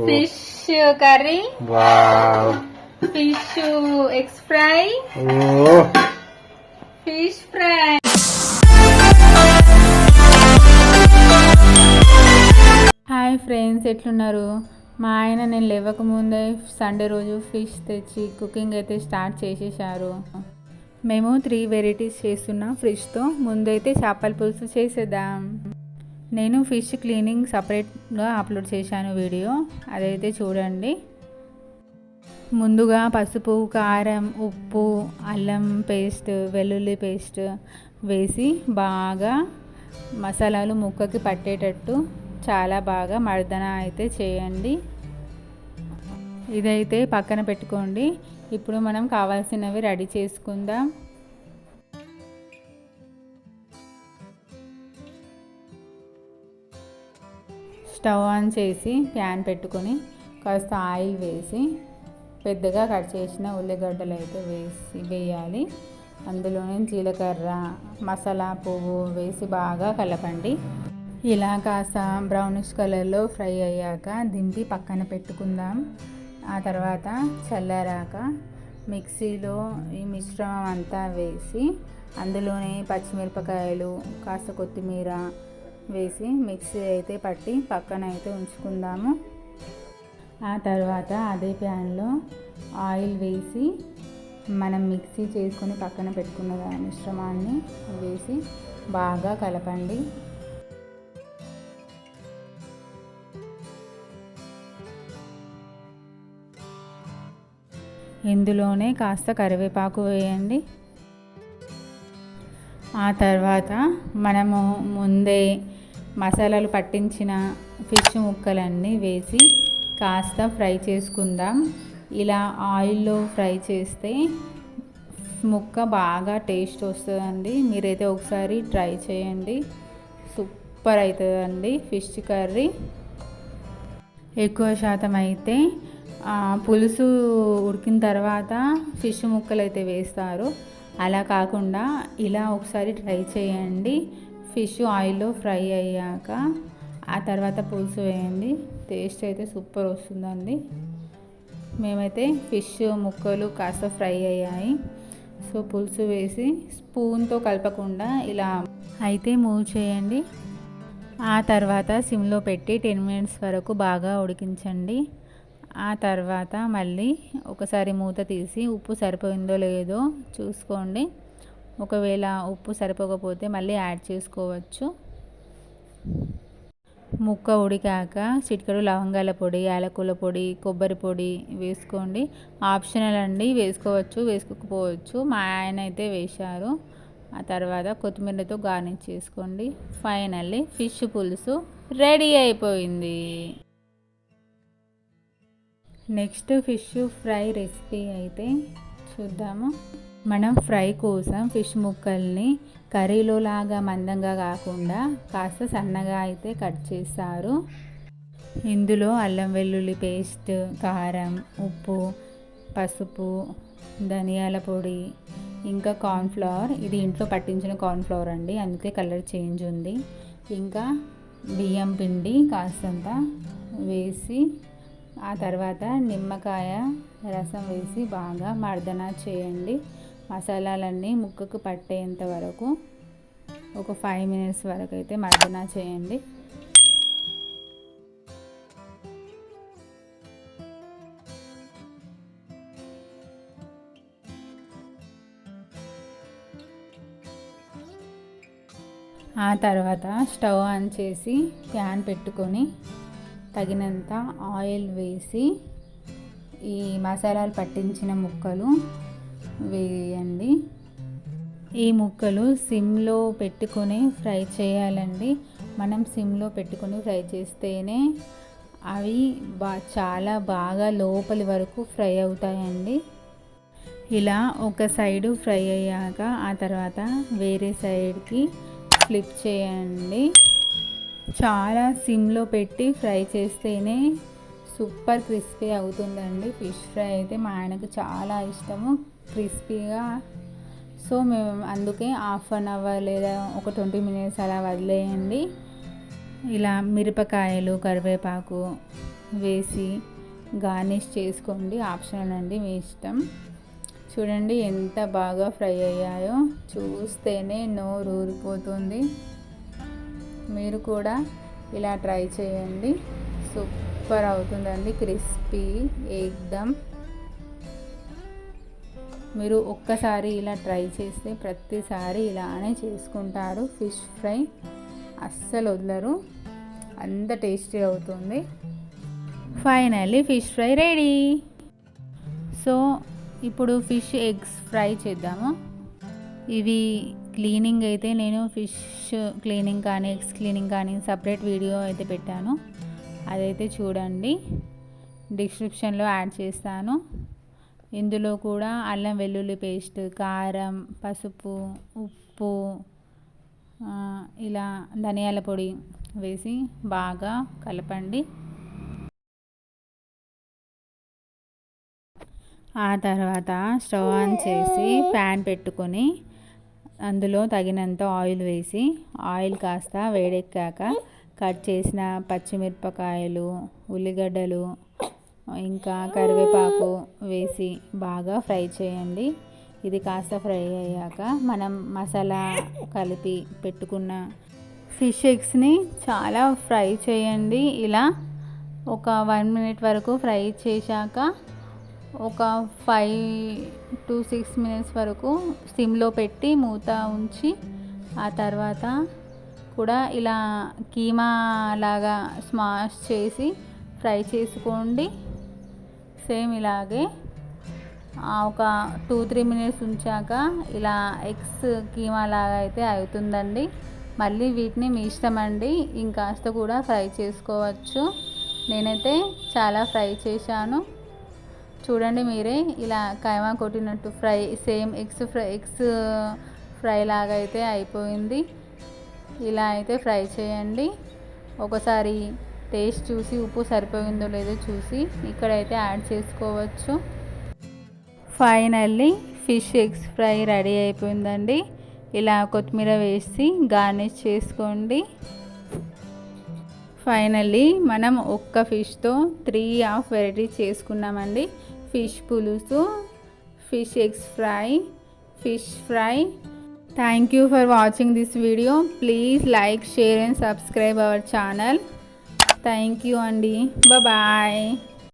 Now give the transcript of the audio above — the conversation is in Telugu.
Fish curry, wow, fish eggs fry, fish fry. Hi friends, ఎట్లున్నారు? మా ఆయన నేను లేవకముందే సండే రోజు ఫిష్ తెచ్చి కుకింగ్ అయితే స్టార్ట్ చేసేసారు. మేము 3 వెరైటీస్ చేస్తున్నాం ఫిష్తో. ముందైతే చేపల పులుసు చేసేద్దాం. నేను ఫిష్ క్లీనింగ్ సపరేట్గా అప్లోడ్ చేశాను వీడియో, అదైతే చూడండి. ముందుగా పసుపు, కారం, ఉప్పు, అల్లం పేస్ట్, వెల్లుల్లి పేస్ట్ వేసి బాగా మసాలాలు ముక్కకి పట్టేటట్టు చాలా బాగా మర్దన అయితే చేయండి. ఇదైతే పక్కన పెట్టుకోండి. ఇప్పుడు మనం కావాల్సినవి రెడీ చేసుకుందాం. స్టవ్ ఆన్ చేసి ప్యాన్ పెట్టుకొని కాస్త ఆయిల్ వేసి పెద్దగా కట్ చేసిన ఉల్లిగడ్డలు అయితే వేయాలి. అందులోనే జీలకర్ర, మసాలా పువ్వు వేసి బాగా కలపండి. ఇలా కాస్త బ్రౌనిష్ కలర్లో ఫ్రై అయ్యాక దింపి పక్కన పెట్టుకుందాం. ఆ తర్వాత చల్లారాక మిక్సీలో ఈ మిశ్రమం అంతా వేసి అందులోనే పచ్చిమిరపకాయలు, కాస్త కొత్తిమీర వేసి మిక్సీ అయితే పట్టి పక్కన అయితే ఉంచుకుందాము. ఆ తర్వాత అదే ప్యాన్లో ఆయిల్ వేసి మనం మిక్సీ చేసుకొని పక్కన పెట్టుకున్న మిశ్రమాన్ని వేసి బాగా కలపండి. ఇందులోనే కాస్త కరివేపాకు వేయండి. ఆ తర్వాత మనము ముందే మసాలాలు పట్టించిన ఫిష్ ముక్కలన్నీ వేసి కాస్త ఫ్రై చేసుకుందాం. ఇలా ఆయిల్లో ఫ్రై చేస్తే ముక్క బాగా టేస్ట్ వస్తుందండి. మీరైతే ఒకసారి ట్రై చేయండి, సూపర్ అవుతుందండి ఫిష్ కర్రీ. ఎక్కువ శాతం అయితే పులుసు ఉడికిన తర్వాత ఫిష్ ముక్కలు అయితే వేస్తారు. అలా కాకుండా ఇలా ఒకసారి ట్రై చేయండి. ఫిష్ ఆయిల్లో ఫ్రై అయ్యాక ఆ తర్వాత పులుసు వేయండి. టేస్ట్ అయితే సూపర్ వస్తుందండి. మేమైతే ఫిష్ ముక్కలు కాస్త ఫ్రై అయ్యాయి, సో పులుసు వేసి స్పూన్తో కలపకుండా ఇలా అయితే మూవ్ చేయండి. ఆ తర్వాత సిమ్లో పెట్టి 10 మినిట్స్ వరకు బాగా ఉడికించండి. ఆ తర్వాత మళ్ళీ ఒకసారి మూత తీసి ఉప్పు సరిపోయిందో లేదో చూసుకోండి. ఒకవేళ ఉప్పు సరిపోకపోతే మళ్ళీ యాడ్ చేసుకోవచ్చు. ముక్క ఉడికాక చిటికెడు లవంగాల పొడి, యాలకుల పొడి, కొబ్బరి పొడి వేసుకోండి. ఆప్షనల్ అండి, వేసుకోవచ్చు వేసుకోకపోవచ్చు. మా ఆయన అయితే వేశారు. ఆ తర్వాత కొత్తిమీరతో గార్నిష్ చేసుకోండి. ఫైనల్లీ ఫిష్ పులుసు రెడీ అయిపోయింది. నెక్స్ట్ ఫిష్ ఫ్రై రెసిపీ అయితే చూద్దాము. మనం ఫ్రై కోసం ఫిష్ ముక్కల్ని కర్రీలో లాగా మందంగా కాకుండా కాస్త సన్నగా అయితే కట్ చేస్తారు. ఇందులో అల్లం వెల్లుల్లి పేస్ట్, కారం, ఉప్పు, పసుపు, ధనియాల పొడి, ఇంకా కార్న్ఫ్లవర్, ఇది ఇంట్లో పట్టించిన కార్న్ఫ్లవర్ అండి, అందుకే కలర్ చేంజ్ ఉంది. ఇంకా బియ్యం పిండి కాస్తంత వేసి ఆ తర్వాత నిమ్మకాయ రసం వేసి బాగా మర్దన చేయండి. మసాలాలన్నీ ముక్కకు పట్టేంత వరకు ఒక 5 మినిట్స్ వరకు అయితే మర్దన చేయండి. ఆ తర్వాత స్టవ్ ఆన్ చేసి ప్యాన్ పెట్టుకొని తగినంత ఆయిల్ వేసి ఈ మసాలాలు పట్టించిన ముక్కలు వేయండి. ఈ ముక్కలు సిమ్లో పెట్టుకొని ఫ్రై చేయాలండి. మనం సిమ్లో పెట్టుకొని ఫ్రై చేస్తేనే అవి చాలా బాగా లోపలి వరకు ఫ్రై అవుతాయండి. ఇలా ఒక సైడు ఫ్రై అయ్యాక ఆ తర్వాత వేరే సైడ్కి ఫ్లిప్ చేయండి. చాలా సిమ్లో పెట్టి ఫ్రై చేస్తేనే సూపర్ క్రిస్పీ అవుతుందండి. ఫిష్ ఫ్రై అయితే మా ఆయనకు చాలా ఇష్టము క్రిస్పీగా. సో మేము అందుకే 1/2 అవర్ లేదా ఒక 20 మినిట్స్ అలా వదిలేయండి. ఇలా మిరపకాయలు, కరివేపాకు వేసి గార్నిష్ చేసుకోండి, ఆప్షనల్ అండి, మీ ఇష్టం. చూడండి ఎంత బాగా ఫ్రై అయ్యాయో, చూస్తేనే నోరు ఊరిపోతుంది. మీరు కూడా ఇలా ట్రై చేయండి, సూపర్ అవుతుందండి, క్రిస్పీ ఏకదమ్. మీరు ఒక్కసారి ఇలా ట్రై చేస్తే ప్రతిసారి ఇలానే చేసుకుంటారు. ఫిష్ ఫ్రై అస్సలు వదలరు, అంత టేస్టీ అవుతుంది. Finally fish fry ready. So ఇప్పుడు ఫిష్ ఎగ్స్ ఫ్రై చేద్దాము. ఇవి క్లీనింగ్ అయితే నేను ఫిష్ క్లీనింగ్ కానీ ఎగ్స్ క్లీనింగ్ కానీ సపరేట్ వీడియో అయితే పెట్టాను, అదైతే చూడండి, డిస్క్రిప్షన్లో యాడ్ చేస్తాను. ఇందులో కూడా అల్లం వెల్లుల్లి పేస్ట్, కారం, పసుపు, ఉప్పు, ఇలా ధనియాల పొడి వేసి బాగా కలపండి. ఆ తర్వాత స్టవ్ ఆన్ చేసి ప్యాన్ పెట్టుకొని అందులో తగినంత ఆయిల్ వేసి, ఆయిల్ కాస్త వేడెక్కాక కట్ చేసిన పచ్చిమిరపకాయలు, ఉల్లిగడ్డలు, ఇంకా కరివేపాకు వేసి బాగా ఫ్రై చేయండి. ఇది కాస్త ఫ్రై అయ్యాక మనం మసాలా కలిపి పెట్టుకున్న ఫిష్ ఎగ్స్ని చాలా ఫ్రై చేయండి. ఇలా ఒక 1 మినిట్ వరకు ఫ్రై చేశాక ఒక 5 to 6 మినిట్స్ వరకు సిమ్లో పెట్టి మూత ఉంచి, ఆ తర్వాత కూడా ఇలా కీమా లాగా స్మాష్ చేసి ఫ్రై చేసుకోండి. సేమ్ ఇలాగే ఒక 2-3 మినిట్స్ ఉంచాక ఇలా ఎగ్స్ కీమా లాగా అయితే అవుతుందండి. మళ్ళీ వీటిని మీ ఇష్టం అండి, ఇంకాస్త కూడా ఫ్రై చేసుకోవచ్చు. నేనైతే చాలా ఫ్రై చేశాను. చూడండి మీరే, ఇలా కైమా కొట్టినట్టు ఫ్రై, సేమ్ ఎగ్స్ ఫ్రై లాగా అయితే అయిపోయింది. ఇలా అయితే ఫ్రై చేయండి. ఒకసారి టేస్ట్ చూసి ఉప్పు సరిపోయిందో లేదో చూసి ఇక్కడైతే యాడ్ చేసుకోవచ్చు. Finally fish eggs fry ready అయిపోయిందండి. ఇలా కొత్తిమీర వేసి గార్నిష్ చేసుకోండి. ఫైనల్లీ మనం ఒక్క ఫిష్తో 3 వెరైటీస్ చేసుకున్నామండి. ఫిష్ పులుసు, fish eggs fry, fish fry. Thank you for watching this video. Please like, share and subscribe our channel. Thank you అండి. బాయ్.